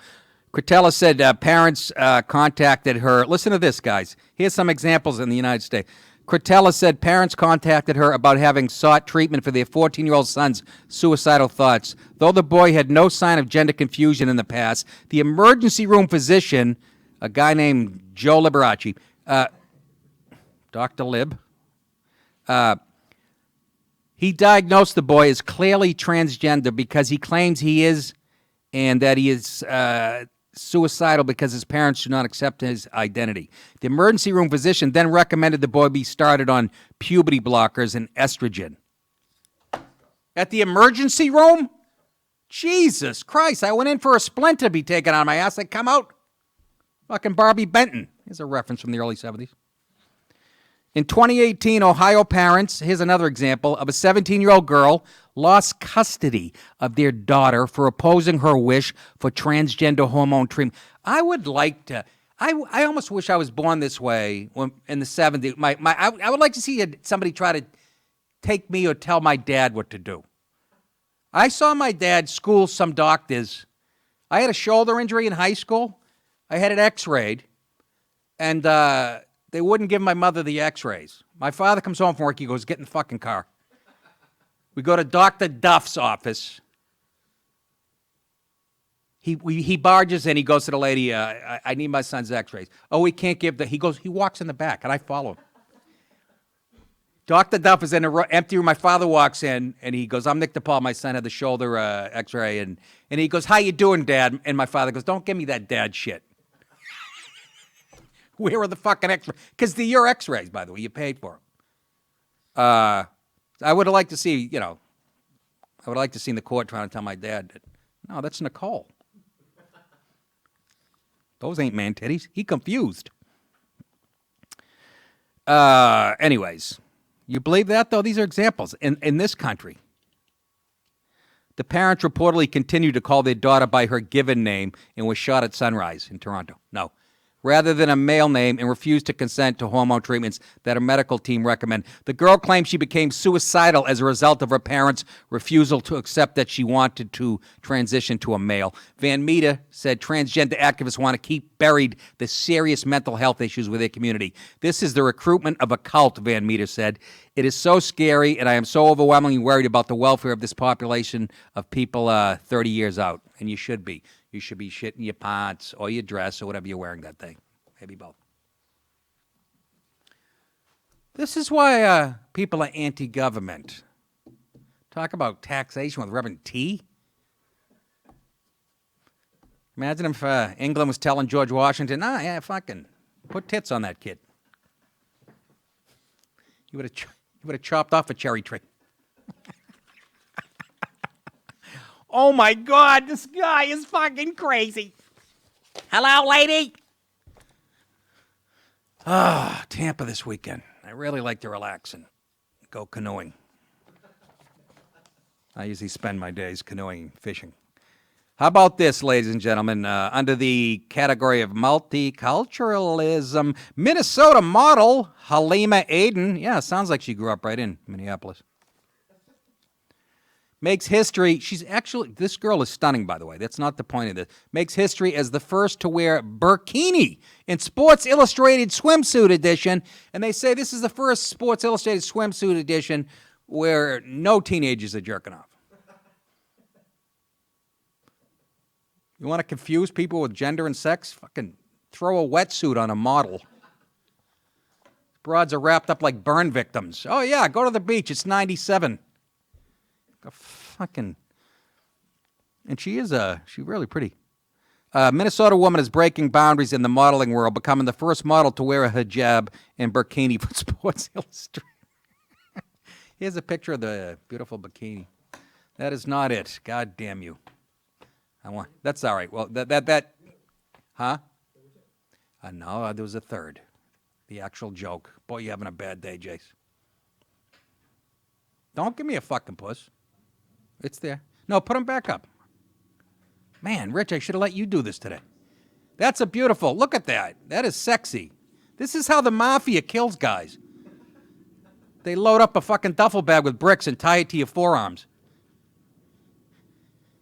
Cretella said parents contacted her. Listen to this, guys. Here's some examples in the United States. Cretella said parents contacted her about having sought treatment for their 14-year-old son's suicidal thoughts. Though the boy had no sign of gender confusion in the past, the emergency room physician, a guy named Joe Liberace, Dr. Lib, he diagnosed the boy as clearly transgender because he claims he is, and that he is suicidal because his parents do not accept his identity. The emergency room physician then recommended the boy be started on puberty blockers and estrogen. At the emergency room? Jesus Christ, I went in for a splint to be taken out of my ass. I come out, fucking Barbie Benton. Here's a reference from the early 70s. In 2018, Ohio parents, here's another example, of a 17-year-old girl lost custody of their daughter for opposing her wish for transgender hormone treatment. I would like to, I almost wish I was born this way in the 70s. I would like to see somebody try to take me or tell my dad what to do. I saw my dad school some doctors. I had a shoulder injury in high school. I had it x-rayed, and they wouldn't give my mother the x-rays. My father comes home from work. He goes, get in the fucking car. We go to Dr. Duff's office. He barges in. He goes to the lady, I need my son's x-rays. Oh, we can't give he walks in the back, and I follow him. Dr. Duff is in an empty room. My father walks in, and he goes, I'm Nick DiPaolo. My son had the shoulder x-ray. And he goes, how you doing, Dad? And my father goes, don't give me that dad shit. Where are the fucking x-rays? Because they're your x-rays, by the way. You paid for them. I would have liked to see, I would have liked to see in the court trying to tell my dad that, no, that's Nicole. Those ain't man titties. He confused. Anyways, you believe that, though? These are examples. In this country, the parents reportedly continued to call their daughter by her given name and was shot at Sunrise in Toronto. No. Rather than a male name, and refused to consent to hormone treatments that her medical team recommend. The girl claimed she became suicidal as a result of her parents' refusal to accept that she wanted to transition to a male. Van Meter said transgender activists want to keep buried the serious mental health issues with their community. This is the recruitment of a cult, Van Meter said. It is so scary, and I am so overwhelmingly worried about the welfare of this population of people 30 years out, and you should be. You should be shitting your pants or your dress or whatever you're wearing that day. Maybe both. This is why people are anti-government. Talk about taxation with Reverend T. Imagine if England was telling George Washington, fucking put tits on that kid. He would have chopped off a cherry tree. Oh, my God, this guy is fucking crazy. Hello, lady? Tampa this weekend. I really like to relax and go canoeing. I usually spend my days canoeing, fishing. How about this, ladies and gentlemen? Under the category of multiculturalism, Minnesota model Halima Aden, sounds like she grew up right in Minneapolis, makes history. This girl is stunning, by the way. That's not the point of this. Makes history as the first to wear burkini in Sports Illustrated swimsuit edition. And they say this is the first Sports Illustrated swimsuit edition where no teenagers are jerking off. You want to confuse people with gender and sex? Fucking throw a wetsuit on a model. Broads are wrapped up like burn victims. Oh, yeah, go to the beach. It's 97. Fucking... And she's really pretty. Minnesota woman is breaking boundaries in the modeling world, becoming the first model to wear a hijab and bikini for Sports Illustrated. Here's a picture of the beautiful bikini. That is not it. God damn you. That's all right. Well, huh? No, there was a third. The actual joke. Boy, you're having a bad day, Jace. Don't give me a fucking puss. It's there. No, put them back up. Man, Rich, I should have let you do this today. That's a beautiful. Look at that. That is sexy. This is how the mafia kills guys. They load up a fucking duffel bag with bricks and tie it to your forearms.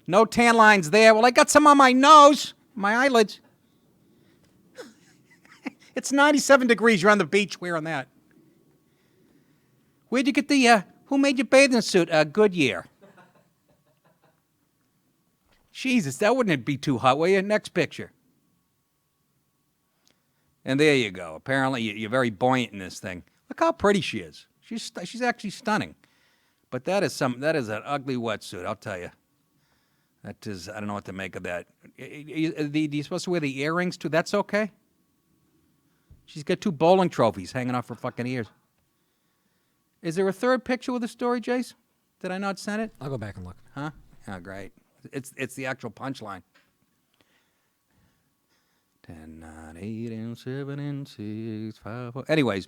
No tan lines there. Well, I got some on my nose, my eyelids. It's 97 degrees. You're on the beach wearing that. Where'd you get the, who made your bathing suit? Goodyear. Jesus, that wouldn't be too hot, will you? Next picture. And there you go. Apparently, you're very buoyant in this thing. Look how pretty she is. She's actually stunning. But that is an ugly wetsuit, I'll tell you. That is, I don't know what to make of that. Are you supposed to wear the earrings too? That's okay? She's got 2 bowling trophies hanging off her fucking ears. Is there a third picture with the story, Jace? Did I not send it? I'll go back and look. Huh? Oh, great. It's the actual punchline. 10, 9, 8, and 7, and 6, 5, 4. Anyways,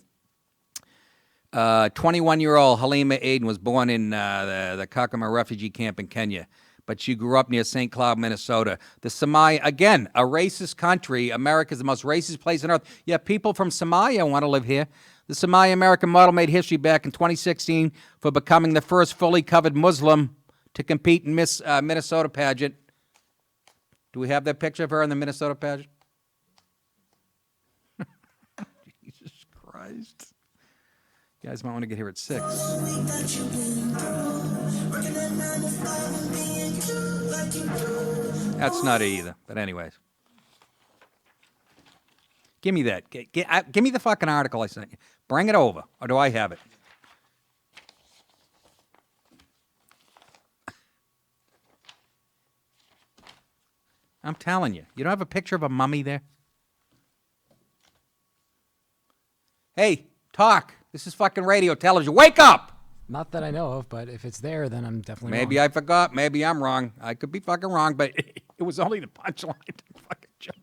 21-year-old Halima Aden was born in the Kakuma refugee camp in Kenya, but she grew up near St. Cloud, Minnesota. The Somalia, again, a racist country. America's the most racist place on earth. Yet people from Somalia want to live here. The Somali-American model made history back in 2016 for becoming the first fully covered Muslim to compete in Miss Minnesota pageant. Do we have that picture of her in the Minnesota pageant? Jesus Christ. You guys might want to get here at 6. That's not it either, but anyways. Give me that. Give me the fucking article I sent you. Bring it over, or do I have it? I'm telling you. You don't have a picture of a mummy there? Hey, talk. This is fucking radio, television. Wake up! Not that I know of, but if it's there, then I'm definitely Maybe wrong. I forgot. Maybe I'm wrong. I could be fucking wrong, but it was only the punchline. Fucking joke.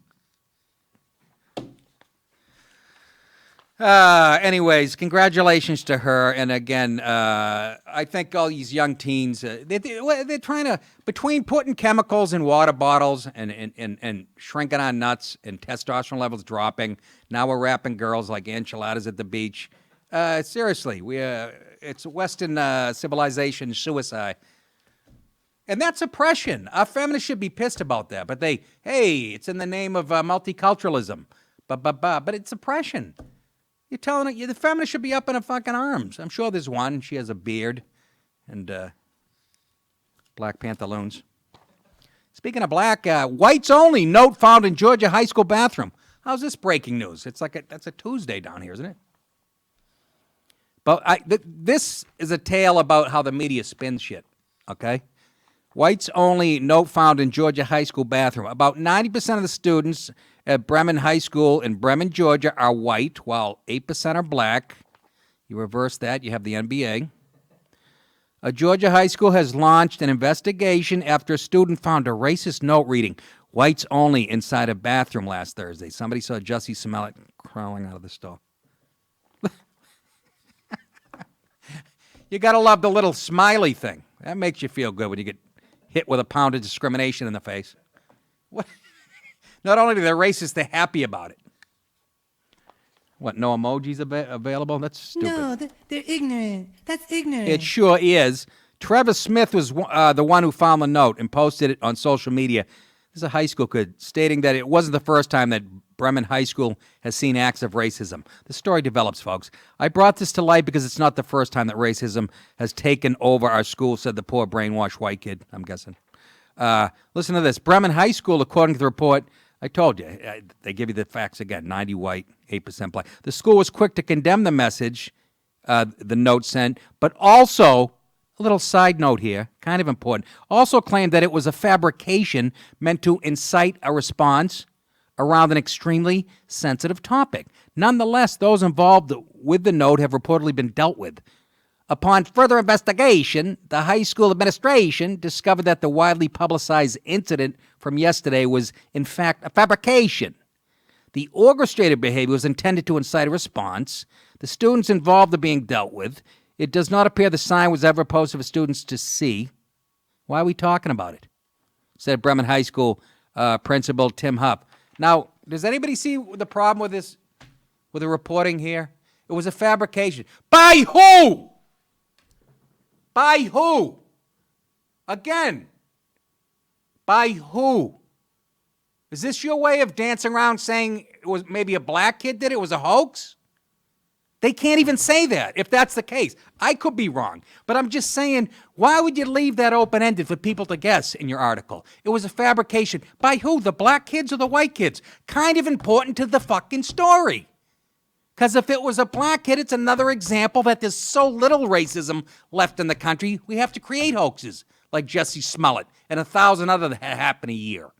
Anyways, congratulations to her. And again, I think all these young teens, they're trying to, between putting chemicals in water bottles and shrinking on nuts and testosterone levels dropping, now we're wrapping girls like enchiladas at the beach. Seriously, it's Western civilization suicide. And that's oppression. Our feminists should be pissed about that. But it's in the name of multiculturalism. But it's oppression. You're telling it, the feminists should be up in her fucking arms. I'm sure there's one. She has a beard and black pantaloons. Speaking of black, whites only note found in Georgia high school bathroom. How's this breaking news? That's a Tuesday down here, isn't it? But this is a tale about how the media spins shit, okay? Whites only note found in Georgia high school bathroom. About 90% of the students at Bremen High School in Bremen, Georgia are white, while 8% are black. You reverse that, you have the NBA. A Georgia high school has launched an investigation after a student found a racist note reading, whites only, inside a bathroom last Thursday. Somebody saw Jussie Smollett crawling out of the stall. You got to love the little smiley thing. That makes you feel good when you get hit with a pound of discrimination in the face. What? Not only are they racist, they're happy about it. What, no emojis available? That's stupid. No, they're ignorant. That's ignorant. It sure is. Trevor Smith was the one who found the note and posted it on social media. This is a high school kid stating that it wasn't the first time that Bremen High School has seen acts of racism. The story develops, folks. I brought this to light because it's not the first time that racism has taken over our school, said the poor brainwashed white kid, I'm guessing. Listen to this. Bremen High School, according to the report, I told you, they give you the facts again, 90 white, 8% black. The school was quick to condemn the message, the note sent, but also, a little side note here, kind of important, also claimed that it was a fabrication meant to incite a response around an extremely sensitive topic. Nonetheless, those involved with the note have reportedly been dealt with. Upon further investigation, the high school administration discovered that the widely publicized incident from yesterday was, in fact, a fabrication. The orchestrated behavior was intended to incite a response. The students involved are being dealt with. It does not appear the sign was ever posted for students to see. Why are we talking about it? Said Bremen High School Principal Tim Huff. Now, does anybody see the problem with this, with the reporting here? It was a fabrication. By who? By who? Again, by who? Is this your way of dancing around saying it was maybe a black kid did it? It was a hoax? They can't even say that if that's the case. I could be wrong, but I'm just saying, why would you leave that open-ended for people to guess in your article? It was a fabrication. By who? The black kids or the white kids? Kind of important to the fucking story. Because if it was a black kid, it's another example that there's so little racism left in the country, we have to create hoaxes like Jesse Smollett and 1,000 other that happen a year.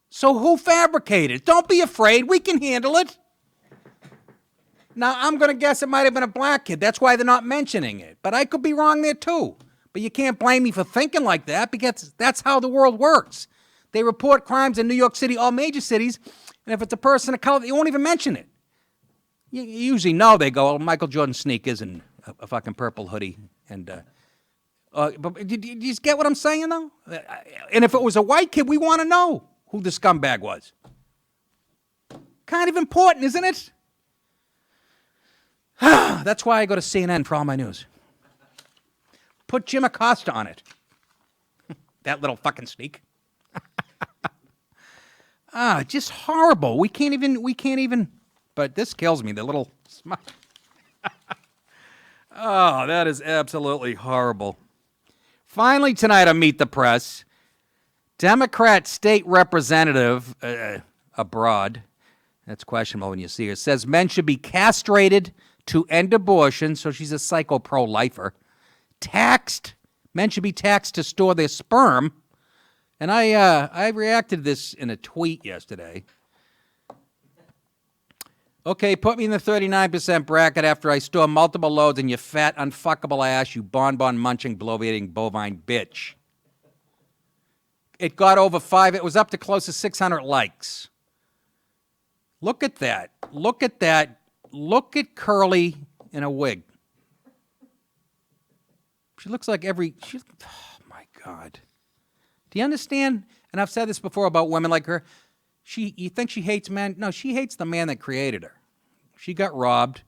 So who fabricated? Don't be afraid. We can handle it. Now, I'm going to guess it might have been a black kid. That's why they're not mentioning it. But I could be wrong there, too. But you can't blame me for thinking like that because that's how the world works. They report crimes in New York City, all major cities, and if it's a person of color, they won't even mention it. You usually know. They go, Michael Jordan sneakers and a fucking purple hoodie. But do you just get what I'm saying, though? And if it was a white kid, we want to know who the scumbag was. Kind of important, isn't it? That's why I go to CNN for all my news. Put Jim Acosta on it. That little fucking sneak. Just horrible. We can't even, but this kills me, the little smile. Oh, that is absolutely horrible. Finally tonight on Meet the Press, Democrat state representative abroad, that's questionable when you see her, says men should be castrated to end abortion, so she's a psycho pro-lifer. Men should be taxed to store their sperm. And I reacted to this in a tweet yesterday. Okay, put me in the 39% bracket after I store multiple loads in your fat, unfuckable ass, you bonbon munching, bloviating bovine bitch. It got over 5. It was up to close to 600 likes. Look at that. Look at that. Look at Curly in a wig. She looks like oh my God. Do you understand? And I've said this before about women like her. You think she hates men? No, she hates the man that created her. She got robbed.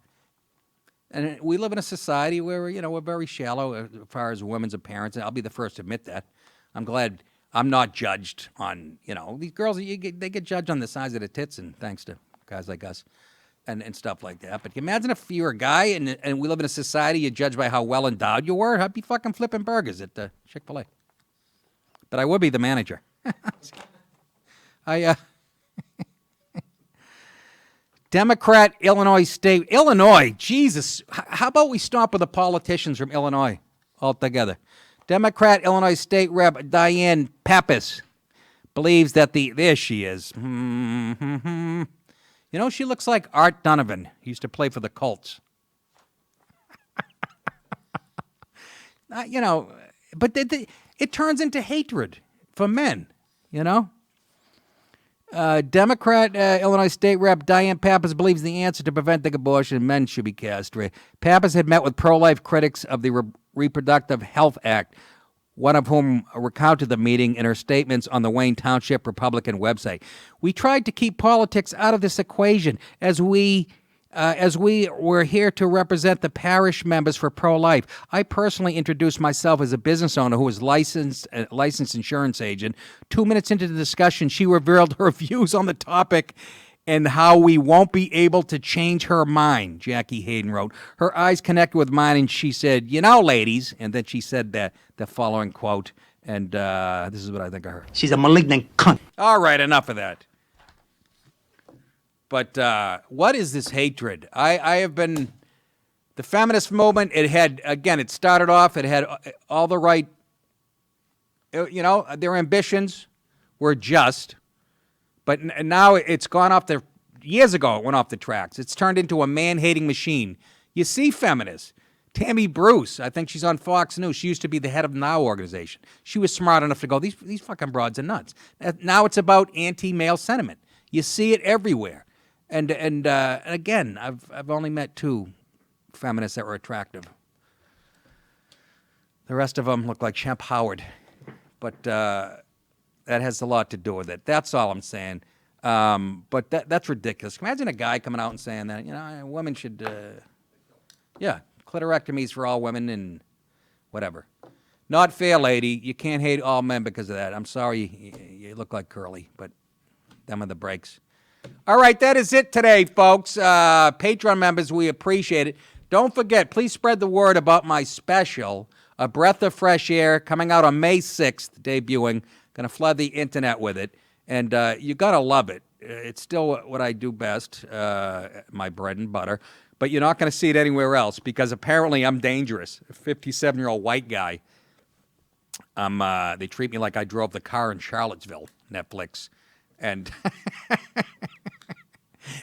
And we live in a society where, we're very shallow as far as women's appearance. And I'll be the first to admit that. I'm glad I'm not judged on, these girls, they get judged on the size of their tits, and thanks to guys like us. And stuff like that. But imagine if you're a guy and we live in a society you're judged by how well endowed you were. I'd be fucking flipping burgers at Chick-fil-A. But I would be the manager. Democrat Illinois State. Illinois, Jesus. How about we stop with the politicians from Illinois altogether? Democrat Illinois State Rep Diane Pappas believes that there she is. She looks like Art Donovan. He used to play for the Colts. But it turns into hatred for men, Democrat Illinois State Rep Diane Pappas believes the answer to preventing abortion, men should be castrated. Pappas had met with pro-life critics of the Reproductive Health Act, one of whom recounted the meeting in her statements on the Wayne Township Republican website. We tried to keep politics out of this equation as we as we were here to represent the parish members for pro-life. I personally introduced myself as a business owner who was licensed insurance agent. 2 minutes into the discussion, she revealed her views on the topic and how we won't be able to change her mind, Jackie Hayden wrote. Her eyes connected with mine, and she said, you know, ladies, and then she said the following quote, and this is what I think I heard. She's a malignant cunt. All right, enough of that. But what is this hatred? I have been, the feminist movement, it started off, it had all the right, their ambitions were just. But now it's gone off years ago it went off the tracks. It's turned into a man-hating machine. You see feminists. Tammy Bruce, I think she's on Fox News. She used to be the head of the Now organization. She was smart enough to go, these fucking broads are nuts. Now it's about anti-male sentiment. You see it everywhere. And again, I've only met 2 feminists that were attractive. The rest of them look like Shemp Howard. But that has a lot to do with it. That's all I'm saying. But that's ridiculous. Imagine a guy coming out and saying that, women should, clitorectomies for all women and whatever. Not fair, lady. You can't hate all men because of that. I'm sorry you look like Curly, but them are the breaks. All right, that is it today, folks. Patreon members, we appreciate it. Don't forget, please spread the word about my special, A Breath of Fresh Air, coming out on May 6th, debuting. Going to flood the internet with it, and you're going to love it. It's still what I do best, my bread and butter, but you're not going to see it anywhere else because apparently I'm dangerous. A 57-year-old white guy. They treat me like I drove the car in Charlottesville, Netflix, and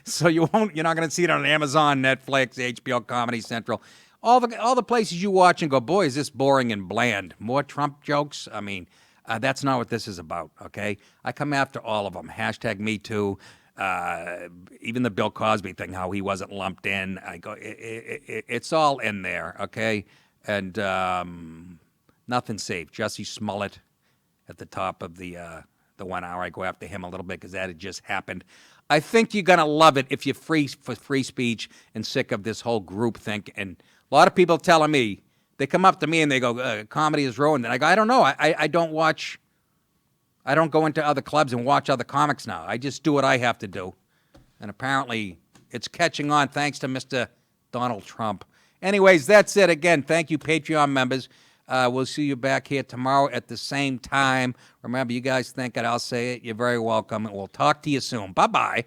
so you're not going to see it on Amazon, Netflix, HBO, Comedy Central, all the places you watch and go, boy, is this boring and bland. More Trump jokes. I mean. That's not what this is about, okay? I come after all of them. Hashtag Me Too. Even the Bill Cosby thing, how he wasn't lumped in. I go, it's all in there, okay? And nothing's safe. Jussie Smollett at the top of the 1 hour. I go after him a little bit because that had just happened. I think you're going to love it if you're free for free speech and sick of this whole groupthink. And a lot of people telling me, they come up to me and they go, comedy is ruined. And I go, I don't know. I don't go into other clubs and watch other comics now. I just do what I have to do. And apparently it's catching on thanks to Mr. Donald Trump. Anyways, that's it. Again, thank you, Patreon members. We'll see you back here tomorrow at the same time. Remember, you guys think it, I'll say it. You're very welcome. And we'll talk to you soon. Bye-bye.